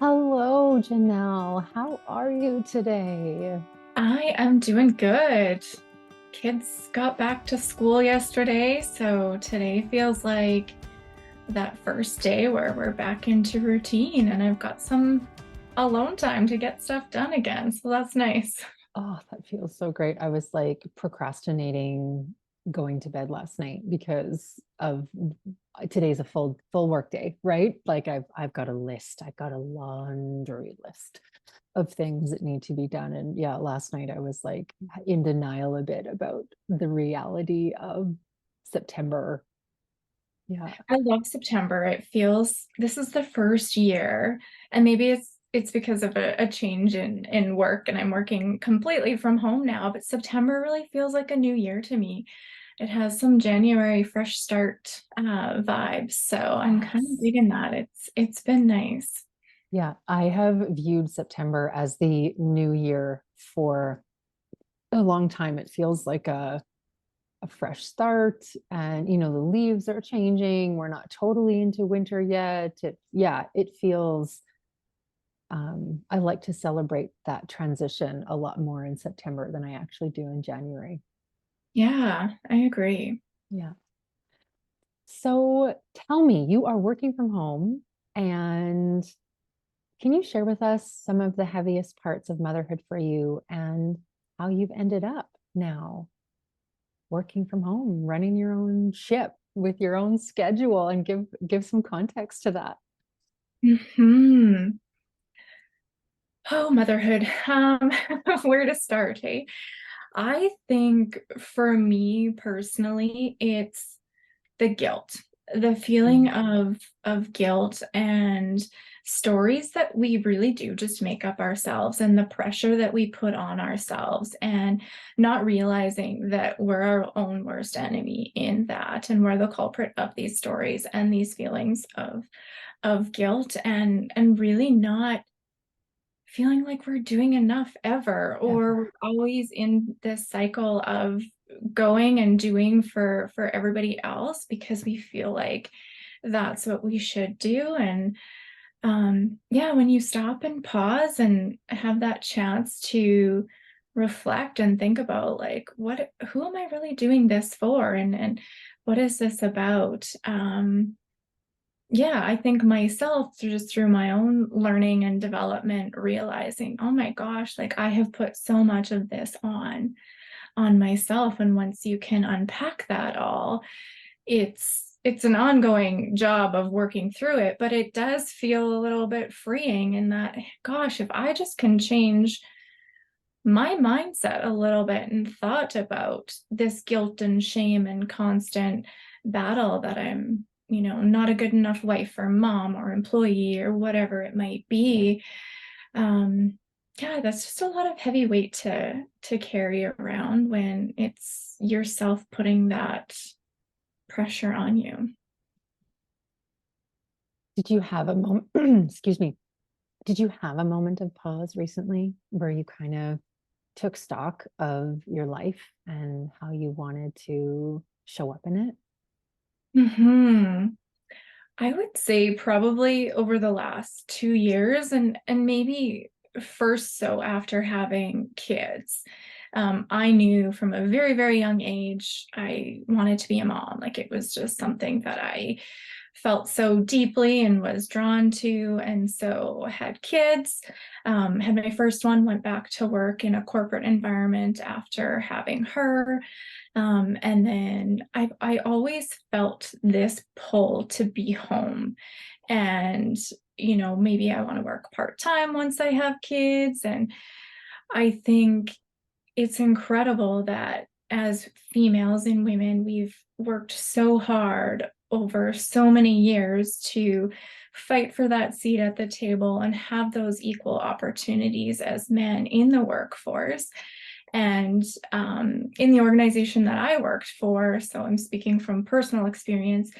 Hello, Jenelle. How are you today? I am doing good. Kids got back to school yesterday, so today feels like that first day where we're back into routine and I've got some alone time to get stuff done again. So that's nice. Oh, that feels so great. I was like procrastinating going to bed last night because of today's a full work day, right? Like I've got a list. I've got a laundry list of things that need to be done. And yeah, last night I was like in denial a bit about the reality of September. Yeah. I love September. It feels this is the first year, and maybe it's because of a change in work and I'm working completely from home now, but September really feels like a new year to me. It has some January fresh start vibes, so I'm kind of Yes. digging that. It's been nice. Yeah, I have viewed September as the new year for a long time. It feels like a fresh start, and the leaves are changing. We're not totally into winter yet. Yeah, it feels I like to celebrate that transition a lot more in September than I actually do in January. Yeah, I agree. Yeah. So tell me, you are working from home, and can you share with us some of the heaviest parts of motherhood for you and how you've ended up now working from home, running your own ship with your own schedule, and give some context to that? Hmm. Oh, motherhood. Where to start, hey? I think for me personally, it's the guilt, the feeling Mm. of guilt and stories that we really do just make up ourselves and the pressure that we put on ourselves and not realizing that we're our own worst enemy in that and we're the culprit of these stories and these feelings of guilt and really not feeling like we're doing enough ever, or we're Ever. always in this cycle of going and doing for everybody else because we feel like that's what we should do. And yeah, when you stop and pause and have that chance to reflect and think about like who am I really doing this for and what is this about? Yeah, I think myself just through my own learning and development, realizing, oh my gosh, like I have put so much of this on myself. And once you can unpack that all, it's an ongoing job of working through it, but it does feel a little bit freeing in that, gosh, if I just can change my mindset a little bit and thought about this guilt and shame and constant battle that I'm, not a good enough wife or mom or employee or whatever it might be. Um, yeah, that's just a lot of heavy weight to carry around when it's yourself putting that pressure on you. Did you have a moment, excuse me, did you have a moment of pause recently where you kind of took stock of your life and how you wanted to show up in it? Hmm. I would say probably over the last 2 years and maybe first so after having kids. I knew from a very, very young age I wanted to be a mom. Like it was just something that I felt so deeply and was drawn to. And so had kids, had my first one, went back to work in a corporate environment after having her. And then I always felt this pull to be home. And, maybe I want to work part-time once I have kids. And I think it's incredible that as females and women, we've worked so hard over so many years to fight for that seat at the table and have those equal opportunities as men in the workforce. And in the organization that I worked for, so I'm speaking from personal experience,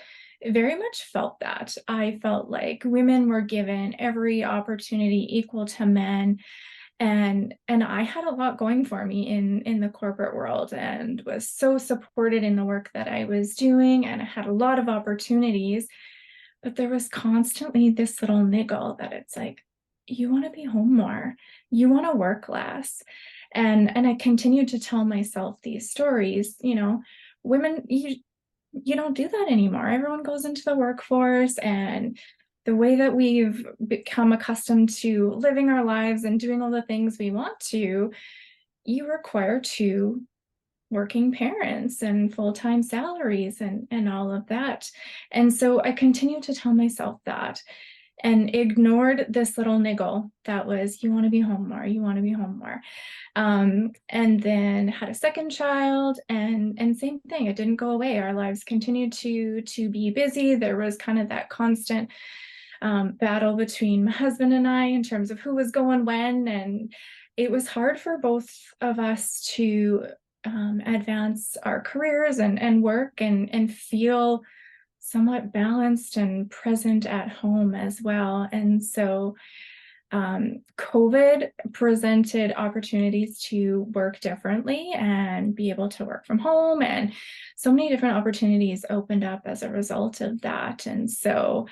very much felt that. I felt like women were given every opportunity equal to men, and I had a lot going for me in the corporate world and was so supported in the work that I was doing, and I had a lot of opportunities, but there was constantly this little niggle that it's like, you want to be home more, you want to work less. And I continued to tell myself these stories, women, you don't do that anymore. Everyone goes into the workforce, and the way that we've become accustomed to living our lives and doing all the things we want to, you require two working parents and full-time salaries and all of that. And so I continued to tell myself that and ignored this little niggle that was, you want to be home more, you want to be home more. And then had a second child, and same thing, it didn't go away. Our lives continued to be busy. There was kind of that constant battle between my husband and I in terms of who was going when, and it was hard for both of us to advance our careers and work and feel somewhat balanced and present at home as well. And so COVID presented opportunities to work differently and be able to work from home. And so many different opportunities opened up as a result of that. And so,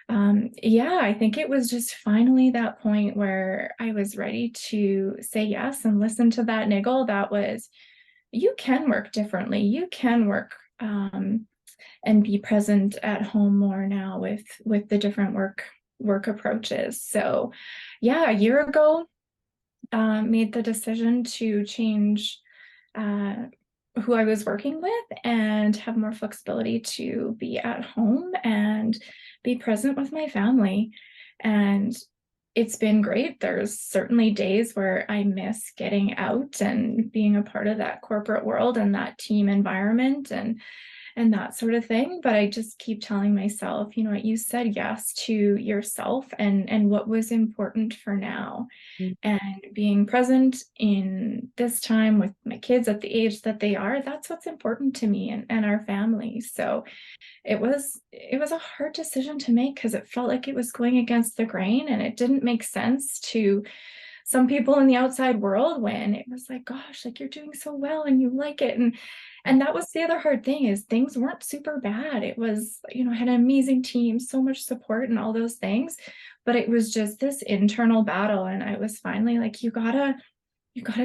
yeah, I think it was just finally that point where I was ready to say yes and listen to that niggle that was, you can work differently. You can work and be present at home more now with the different work approaches. So yeah, a year ago, made the decision to change who I was working with and have more flexibility to be at home and be present with my family. And it's been great. There's certainly days where I miss getting out and being a part of that corporate world and that team environment and that sort of thing. But I just keep telling myself, you know what, you said yes to yourself and what was important for now. Mm. And being present in this time with my kids at the age that they are, that's what's important to me and our family. So it was a hard decision to make because it felt like it was going against the grain, and it didn't make sense to some people in the outside world when it was like, gosh, like you're doing so well and you like it. And that was the other hard thing, is things weren't super bad. It was, I had an amazing team, so much support and all those things, but it was just this internal battle. And I was finally like, you gotta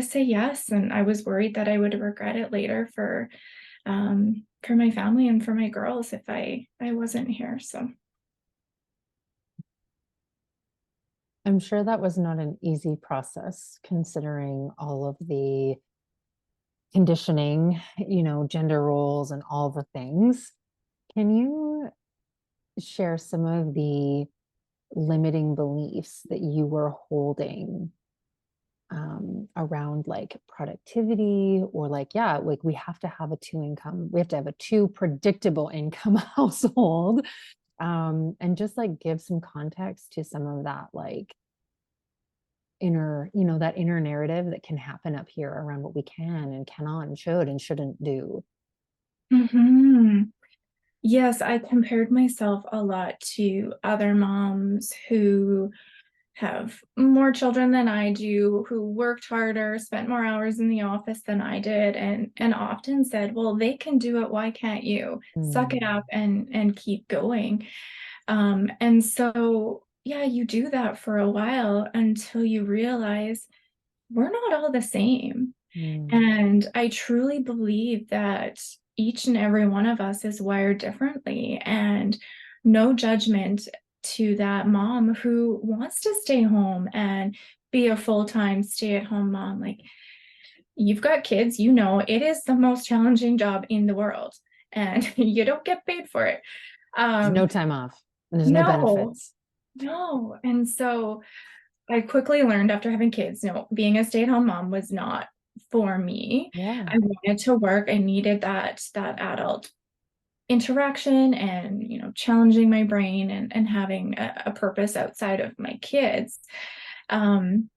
say yes. And I was worried that I would regret it later for my family and for my girls if I wasn't here. So I'm sure that was not an easy process considering all of the conditioning, gender roles and all the things. Can you share some of the limiting beliefs that you were holding around like productivity, or like, yeah, like we have to have we have to have a two predictable income household, and just like give some context to some of that, like that inner narrative that can happen up here around what we can and cannot and should and shouldn't do. mhm. Yes, I compared myself a lot to other moms who have more children than I do, who worked harder, spent more hours in the office than I did, and often said, "Well, they can do it, why can't you? Suck it Mm, up and keep going." And so, yeah, you do that for a while until you realize we're not all the same. mm, And I truly believe that each and every one of us is wired differently, and no judgment to that mom who wants to stay home and be a full-time stay-at-home mom. Like, you've got kids, it is the most challenging job in the world, and you don't get paid for it. there's no Um, time off and there's no no, benefits. no. And so I quickly learned after having kids, being a stay-at-home mom was not for me. Yeah. I wanted to work. I needed that adult interaction and, challenging my brain and having a purpose outside of my kids. Um,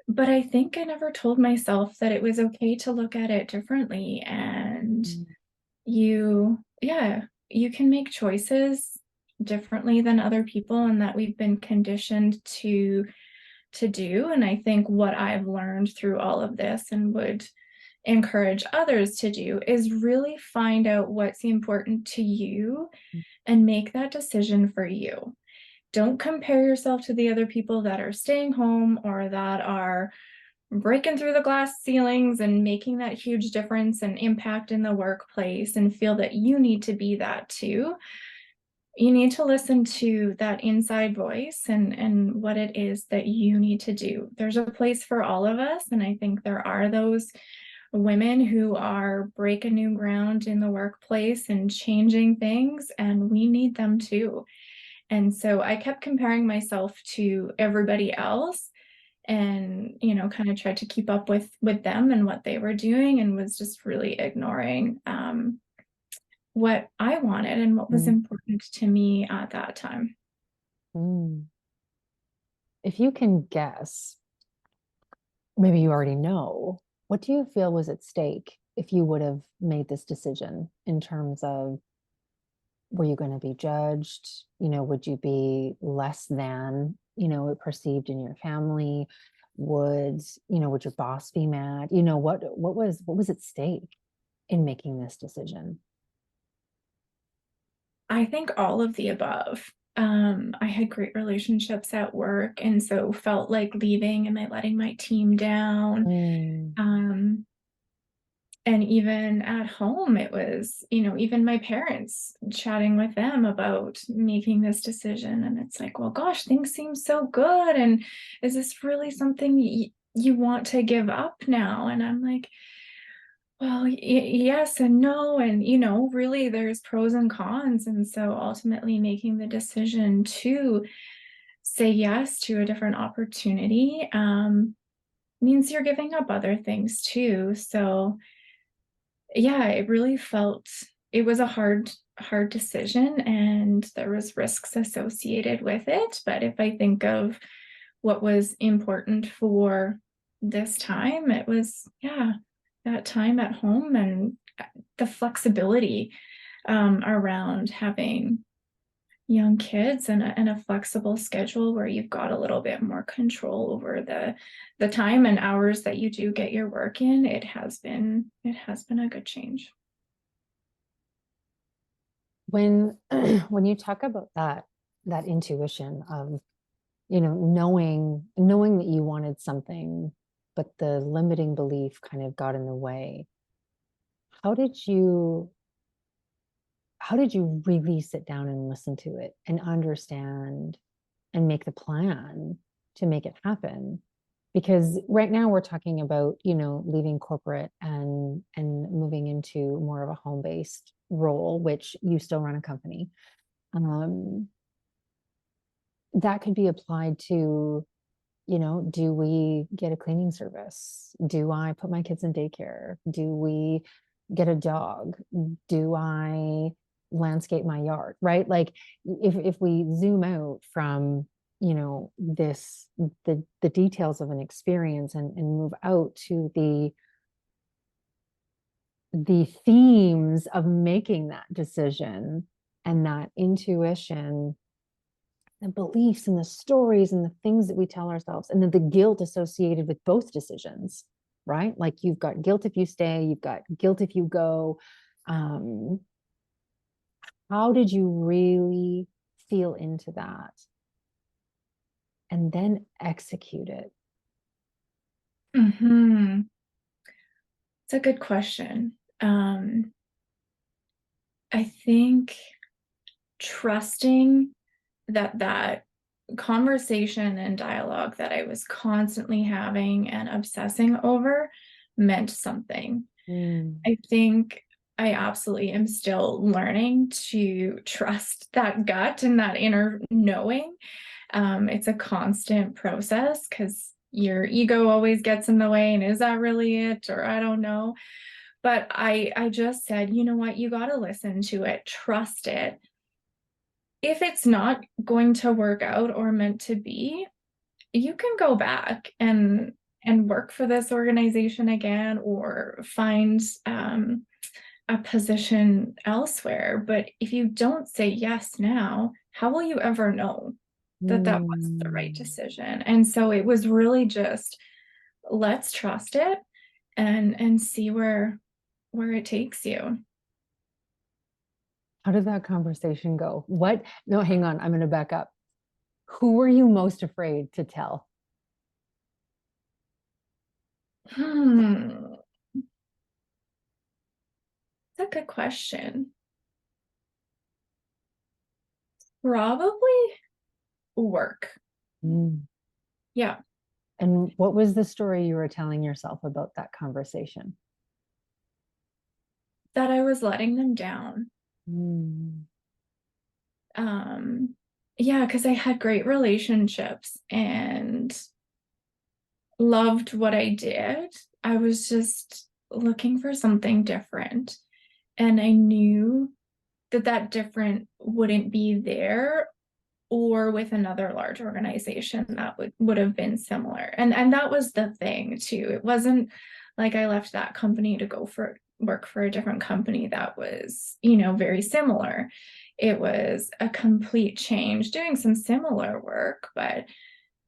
but I think I never told myself that it was okay to look at it differently. And Mm, yeah, you can make choices differently than other people, and that we've been conditioned to do. And I think what I've learned through all of this and would encourage others to do is really find out what's important to you and make that decision for you. don't compare yourself to the other people that are staying home or that are breaking through the glass ceilings and making that huge difference and impact in the workplace, and feel that you need to be that too. You need to listen to that inside voice and what it is that you need to do. There's a place for all of us, and I think there are those women who are breaking new ground in the workplace and changing things, and we need them too. And so I kept comparing myself to everybody else, and kind of tried to keep up with them and what they were doing, and was just really ignoring what I wanted and what was Mm, important to me at that time. mm. If you can guess, maybe you already know, what do you feel was at stake if you would have made this decision in terms of, were you going to be judged? Would you be less than, perceived in your family? Would your boss be mad? What was at stake in making this decision? I think all of the above. I had great relationships at work, and so felt like leaving and letting my team down. Mm, And even at home, it was, even my parents, chatting with them about making this decision. And it's like, well, gosh, things seem so good. And is this really something you want to give up now? And I'm like, well, yes and no. And, really there's pros and cons. And so ultimately making the decision to say yes to a different opportunity means you're giving up other things too. So, yeah, it really felt, it was a hard decision, and there was risks associated with it. But if I think of what was important for this time, it was, yeah, that time at home and the flexibility around having young kids, and a flexible schedule where you've got a little bit more control over the time and hours that you do get your work in. It has been a good change. when when you talk about that intuition of, knowing that you wanted something, but the limiting belief kind of got in the way, how did you how did you really sit down and listen to it and understand and make the plan to make it happen? Because right now we're talking about, leaving corporate and moving into more of a home-based role, which you still run a company. um, that could be applied to, do we get a cleaning service? Do I put my kids in daycare? Do we get a dog? Do I landscape my yard? Right? Like, if we zoom out from, the details of an experience, and move out to the themes of making that decision, and that intuition, the beliefs and the stories and the things that we tell ourselves, and then the guilt associated with both decisions, right? Like, you've got guilt if you stay, you've got guilt if you go. um, how did you really feel into that and then execute it? Hmm. It's a good question. I think trusting that conversation and dialogue that I was constantly having and obsessing over meant something. Mm, I think I absolutely am still learning to trust that gut and that inner knowing. It's a constant process because your ego always gets in the way, and is that really it? Or I don't know. But I just said, you know what, you got to listen to it, trust it. If it's not going to work out or meant to be, you can go back and work for this organization again, or find a position elsewhere. But if you don't say yes now, how will you ever know that that was the right mm. decision? And so it was really just, let's trust it and see where it takes you. How did that conversation go? No, hang on, I'm going to back up. Who were you most afraid to tell? Hmm, that's a good question. Probably work. Mm. Yeah, And what was the story you were telling yourself about that conversation? that I was letting them down. Mm. Um, yeah, because I had great relationships and loved what I did. I was just looking for something different. And I knew that that different wouldn't be there or with another large organization that would have been similar. And that was the thing too. It wasn't like I left that company to go for work for a different company that was, very similar. It was a complete change, doing some similar work, but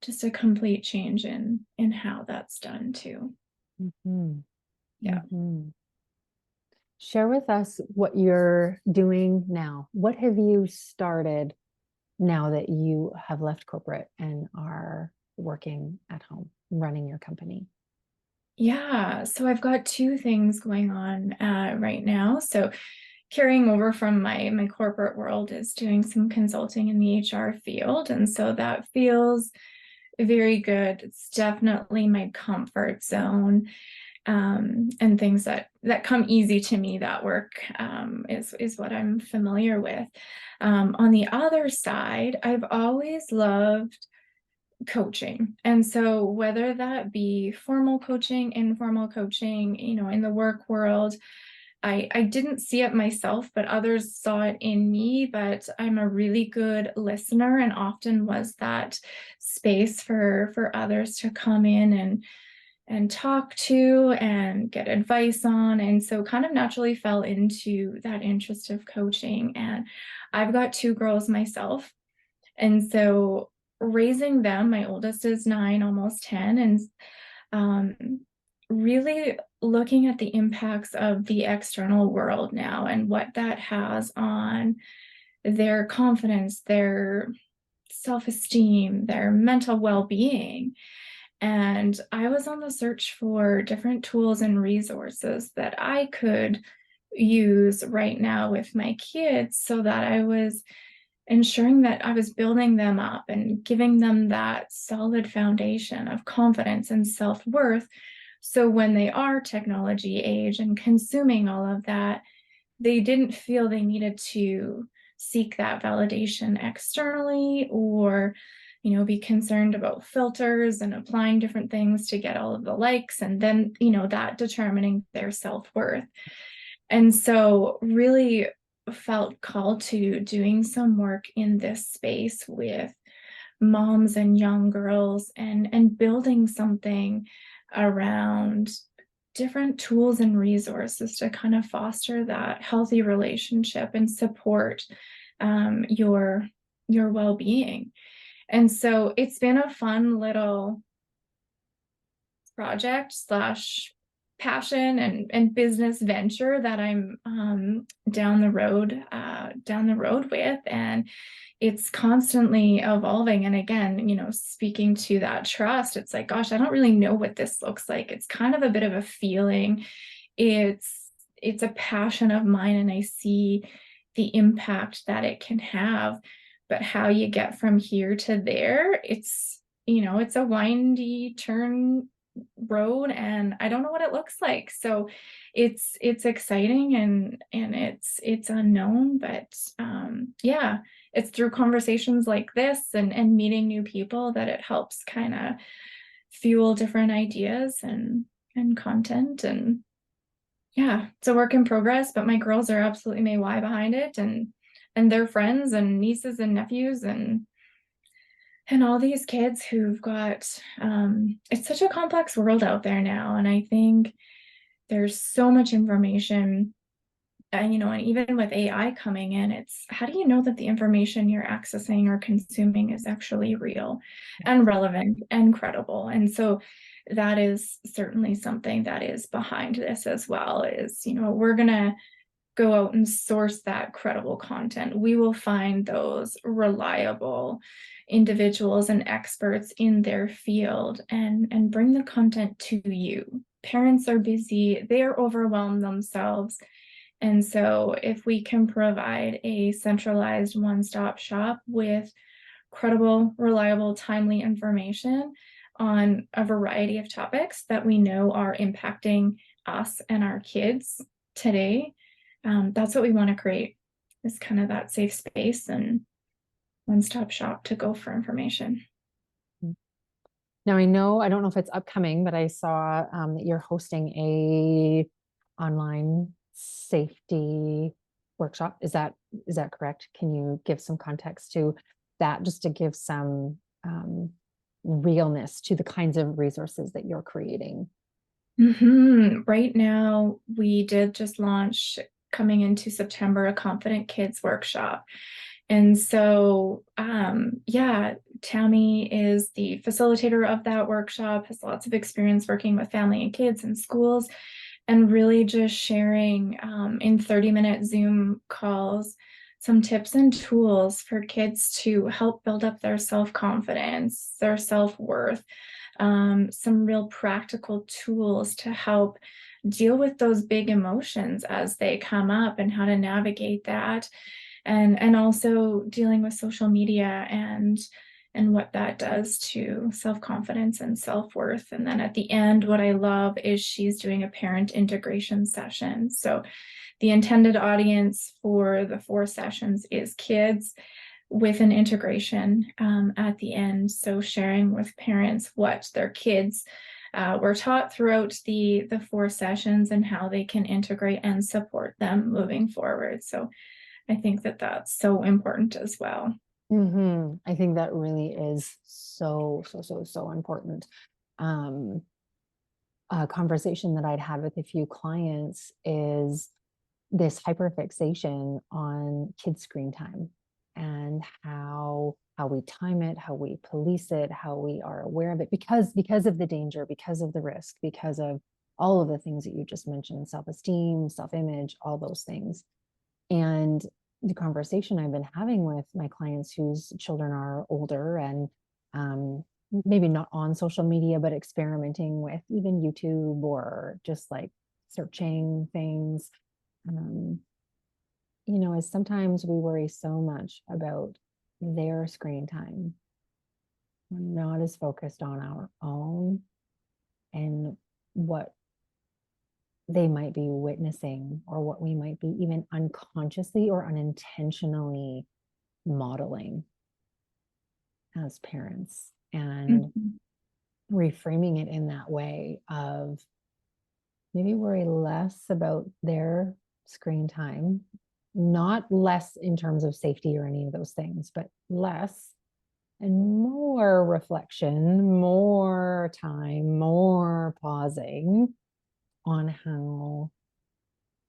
just a complete change in how that's done too. Mhm. Yeah. Mhm. Share with us what you're doing now. What have you started now that you have left corporate and are working at home, running your company? Yeah, so I've got two things going on right now. So carrying over from my corporate world is doing some consulting in the HR field, and so that feels very good. It's definitely my comfort zone, and things that come easy to me. That work is what I'm familiar with. On the other side, I've always loved coaching. And so whether that be formal coaching, informal coaching, in the work world, I didn't see it myself, but others saw it in me. But I'm a really good listener and often was that space for others to come in and talk to and get advice on. And so kind of naturally fell into that interest of coaching. And I've got two girls myself. And so raising them, my oldest is 9, almost 10, and really looking at the impacts of the external world now and what that has on their confidence, their self-esteem, their mental well-being. And I was on the search for different tools and resources that I could use right now with my kids so that I was ensuring that I was building them up and giving them that solid foundation of confidence and self-worth. So when they are technology age and consuming all of that, they didn't feel they needed to seek that validation externally or be concerned about filters and applying different things to get all of the likes and then that determining their self-worth. And so really felt called to doing some work in this space with moms and young girls and building something around different tools and resources to kind of foster that healthy relationship and support your well-being. And so it's been a fun little project slash passion and business venture that I'm down the road with, and it's constantly evolving. And again, speaking to that trust, it's like, gosh, I don't really know what this looks like. It's kind of a bit of a feeling. It's a passion of mine, and I see the impact that it can have. But how you get from here to there, it's a windy turn road and I don't know what it looks like. So it's exciting and it's unknown, but yeah, it's through conversations like this and meeting new people that it helps kind of fuel different ideas and content. And yeah, it's a work in progress, but my girls are absolutely my why behind it, and their friends and nieces and nephews and all these kids who've got it's such a complex world out there now. And I think there's so much information, and even with AI coming in, it's how do you know that the information you're accessing or consuming is actually real and relevant and credible? And so that is certainly something that is behind this as well, is we're gonna go out and source that credible content. We will find those reliable individuals and experts in their field and bring the content to you. Parents are busy, they are overwhelmed themselves. And so if we can provide a centralized one-stop shop with credible, reliable, timely information on a variety of topics that we know are impacting us and our kids today, that's what we want to create, is kind of that safe space and one-stop shop to go for information. Now I don't know if it's upcoming, but I saw that you're hosting a online safety workshop. Is that correct? Can you give some context to that, just to give some realness to the kinds of resources that you're creating? Right now, we did just launch, coming into September, a Confident Kids workshop. And so, yeah, Tammy is the facilitator of that workshop, has lots of experience working with family and kids in schools, and really just sharing in 30-minute Zoom calls some tips and tools for kids to help build up their self-confidence, their self-worth, some real practical tools to help deal with those big emotions as they come up and how to navigate that, and also dealing with social media and what that does to self-confidence and self-worth. And then at the end, what I love is she's doing a parent integration session. So the intended audience for the 4 sessions is kids, with an integration at the end. So sharing with parents what their kids were taught throughout the 4 sessions and how they can integrate and support them moving forward. So I think that that's so important as well. I think that really is so important. A conversation that I'd had with a few clients is this hyperfixation on kids' screen time and how we time it, how we police it, how we are aware of it, because of the danger, because of the risk, because of all of the things that you just mentioned, self-esteem, self-image, all those things. And the conversation I've been having with my clients whose children are older and maybe not on social media, but experimenting with even YouTube or just like searching things, is sometimes we worry so much about their screen time. We're not as focused on our own and what they might be witnessing, or what we might be even unconsciously or unintentionally modeling as parents, and reframing it in that way of maybe worry less about their screen time, not less in terms of safety or any of those things, but less and more reflection, more time, more pausing on how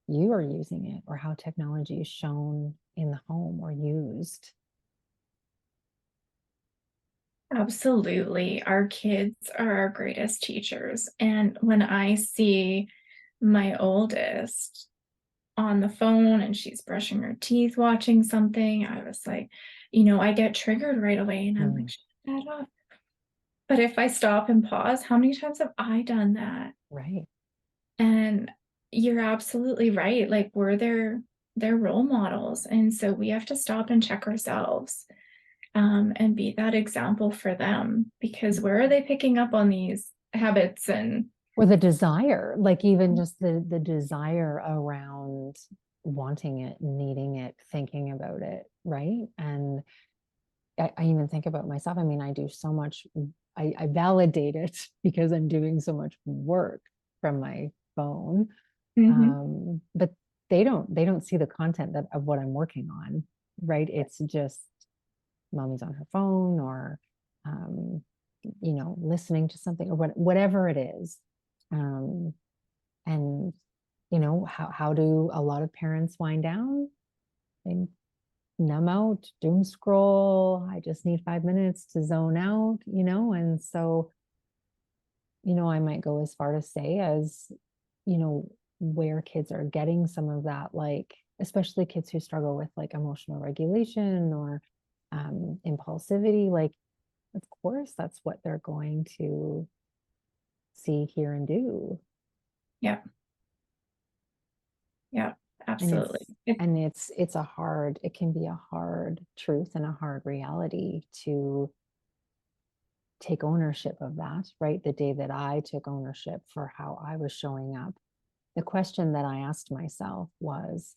you are using it, or how technology is shown in the home or used. Absolutely. Our kids are our greatest teachers. And when I see my oldest on the phone and she's brushing her teeth, watching something, I was like, I get triggered right away and I'm like, shut that off. But if I stop and pause, how many times have I done that? Right. And you're absolutely right. Like, we're their role models. And so we have to stop and check ourselves, and be that example for them, because where are they picking up on these habits? And or the desire, like even just the desire around wanting it, needing it, thinking about it, right? And I even think about myself. I mean, I do so much, I validate it because I'm doing so much work from my phone. But they don't see the content of what I'm working on, right? It's just mommy's on her phone, or listening to something, or whatever it is. And how do a lot of parents wind down? They numb out, doom scroll. I just need 5 minutes to zone out, and so I might go as far to say as, where kids are getting some of that, like especially kids who struggle with like emotional regulation or impulsivity, like, of course, that's what they're going to see, hear, and do. Yeah. Yeah, And absolutely. it's a hard, it can be a hard truth and a hard reality to take ownership of that, right? The day that I took ownership for how I was showing up, the question that I asked myself was,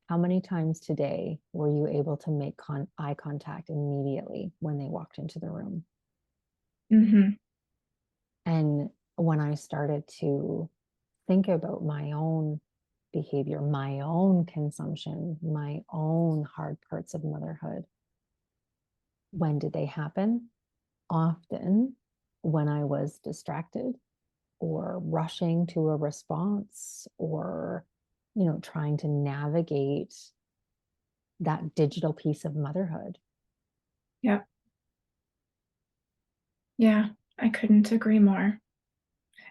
how many times today were you able to make eye contact immediately when they walked into the room? Mm-hmm. And when I started to think about my own behavior, my own consumption, my own hard parts of motherhood, when did they happen? Often when I was distracted or rushing to a response or, trying to navigate that digital piece of motherhood. Yeah. Yeah, I couldn't agree more.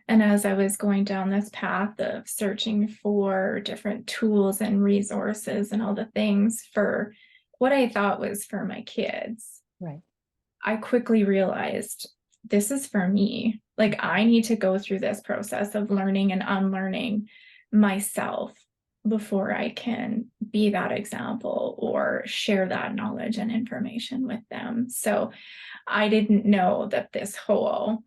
And as I was going down this path of searching for different tools and resources and all the things for what I thought was for my kids, Right. I quickly realized this is for me. Like, I need to go through this process of learning and unlearning myself before I can be that example or share that knowledge and information with them. So I didn't know that this whole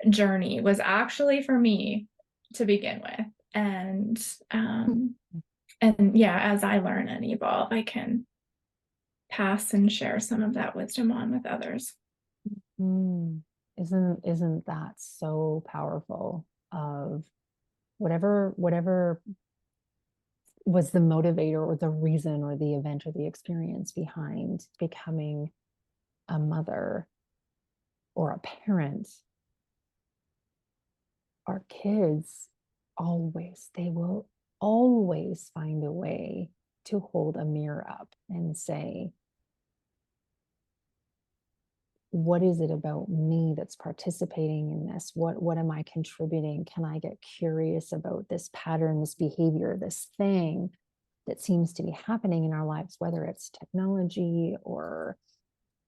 journey was actually for me to begin with. And yeah, as I learn and evolve, I can pass and share some of that wisdom on with others. Mm. Isn't that so powerful of whatever was the motivator or the reason or the event or the experience behind becoming a mother or a parent? Our kids they will always find a way to hold a mirror up and say, what is it about me that's participating in this? What am I contributing? Can I get curious about this pattern, this behavior, this thing that seems to be happening in our lives, whether it's technology or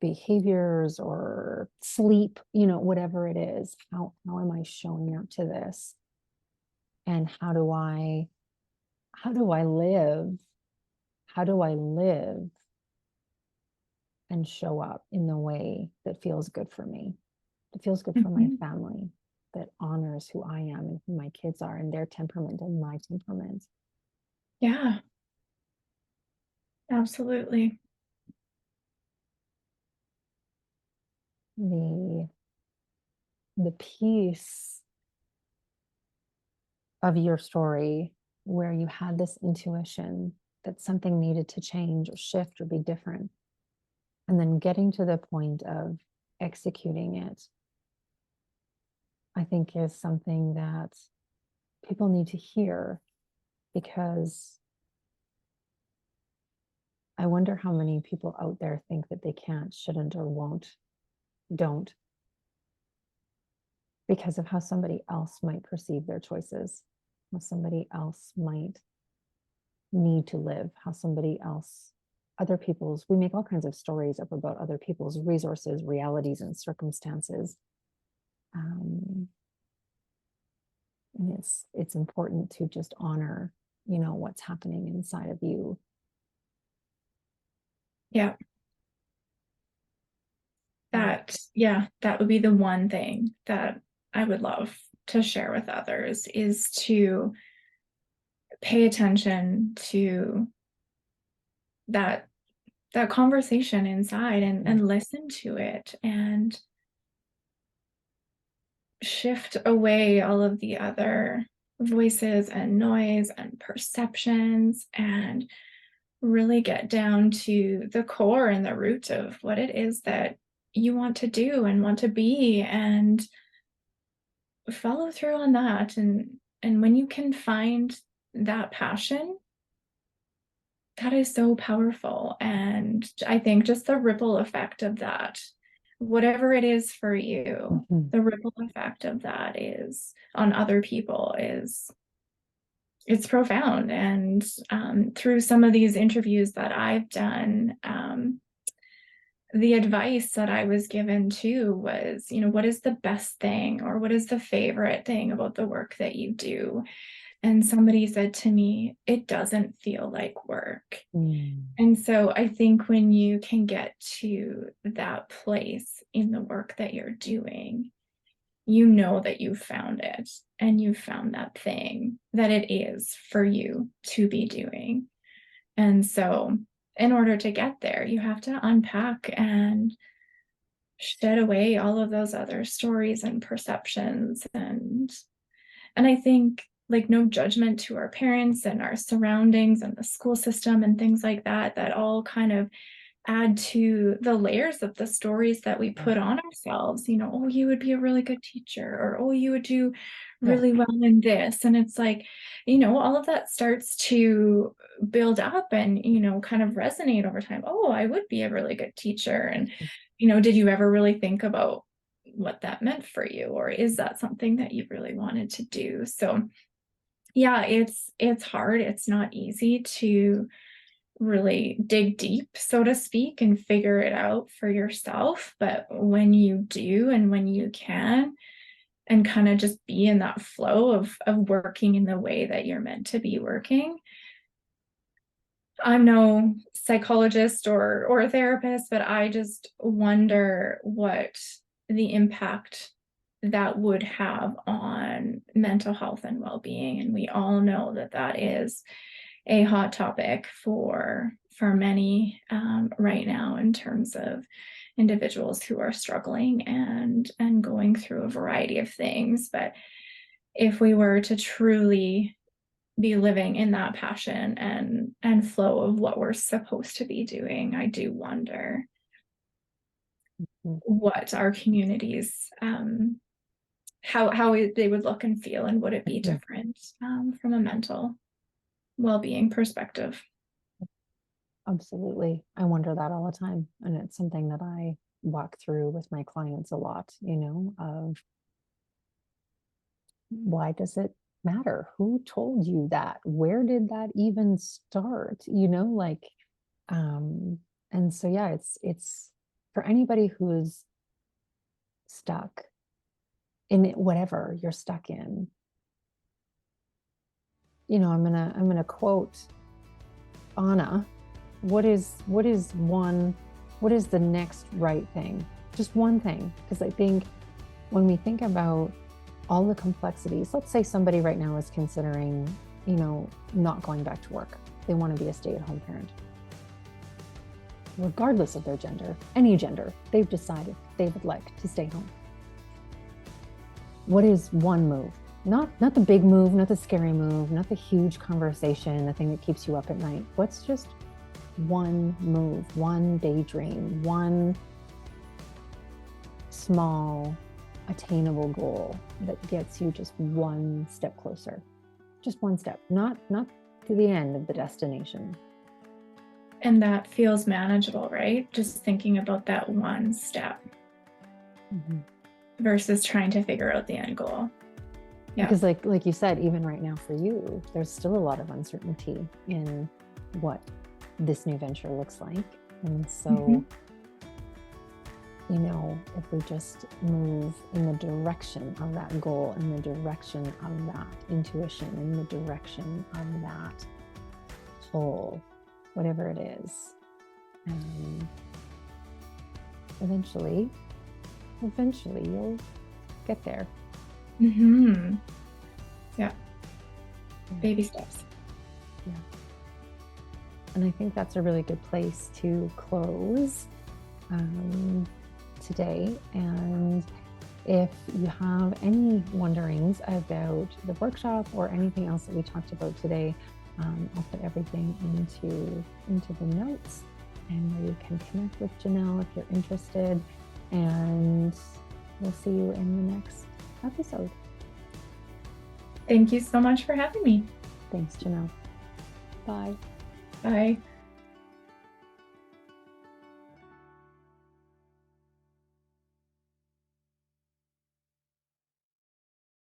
behaviors or sleep, whatever it is? How am I showing up to this? And how do I live? How do I live and show up in the way that feels good for me? It feels good for my Mhm. family, that honors who I am and who my kids are and their temperament and my temperament. Yeah, absolutely. The the piece of your story where you had this intuition that something needed to change or shift or be different, and then getting to the point of executing it, I think is something that people need to hear, because I wonder how many people out there think that they can't, shouldn't, or won't, don't, because of how somebody else might perceive their choices, how somebody else might need to live, how somebody else, other people's, we make all kinds of stories up about other people's resources, realities, and circumstances. Um, and it's important to just honor, what's happening inside of you. Yeah, that would be the one thing that I would love to share with others is to pay attention to that that conversation inside Right. and listen to it and shift away all of the other voices and noise and perceptions and really get down to the core and the root of what it is that you want to do and want to be and follow through on that. And when you can find that passion, that is so powerful. And I think just the ripple effect of that, whatever it is for you, Mhm. the ripple effect of that is on other people is it's profound. And through some of these interviews that I've done, the advice that I was given too was, what is the best thing or what is the favorite thing about the work that you do? And somebody said to me, it doesn't feel like work. Mm. And so I think when you can get to that place in the work that you're doing, you know that you found it and you found that thing that it is for you to be doing. And so in order to get there, you have to unpack and shed away all of those other stories and perceptions. And I think, like, no judgment to our parents and our surroundings and the school system and things like that, that all kind of add to the layers of the stories that we put on ourselves. Oh, you would be a really good teacher, or oh, you would do Yeah. really well in this. And it's like, all of that starts to build up and, kind of resonate over time. Oh, I would be a really good teacher. And, did you ever really think about what that meant for you? Or is that something that you really wanted to do? So yeah, it's hard. It's not easy to really dig deep, so to speak, and figure it out for yourself. But when you do, and when you can, and kind of just be in that flow of working in the way that you're meant to be working. I'm no psychologist or a therapist, but I just wonder what the impact that would have on mental health and well-being. And we all know that that is a hot topic for many right now, in terms of individuals who are struggling and going through a variety of things. But if we were to truly be living in that passion and flow of what we're supposed to be doing, I do wonder Mm. what our communities, how they would look and feel, and would it be Mhm. different from a mental well-being perspective. Absolutely. I wonder that all the time. And it's something that I walk through with my clients a lot, of why does it matter? Who told you that? Where did that even start? Um, and so yeah, it's for anybody who's stuck in whatever you're stuck in. I'm gonna quote Anna. What is the next right thing? Just one thing. Because I think when we think about all the complexities, let's say somebody right now is considering, not going back to work. They want to be a stay-at-home parent. Regardless of their gender, any gender, they've decided they would like to stay home. What is one move? Not the big move, not the scary move, not the huge conversation, the thing that keeps you up at night. What's just one move, one daydream, one small attainable goal that gets you just one step closer? Just one step, not to the end of the destination. And that feels manageable, right? Just thinking about that one step versus trying to figure out the end goal. Yeah. Because like you said, even right now for you, there's still a lot of uncertainty in what this new venture looks like. And so, if we just move in the direction of that goal, in the direction of that intuition, in the direction of that whole, whatever it is, eventually you'll get there. Yeah. Baby steps. Yeah. And I think that's a really good place to close today. And if you have any wonderings about the workshop or anything else that we talked about today, I'll put everything into the notes, and where you can connect with Jenelle if you're interested. And we'll see you in the next episode. Thank you so much for having me. Thanks, Jenelle. Bye. Bye.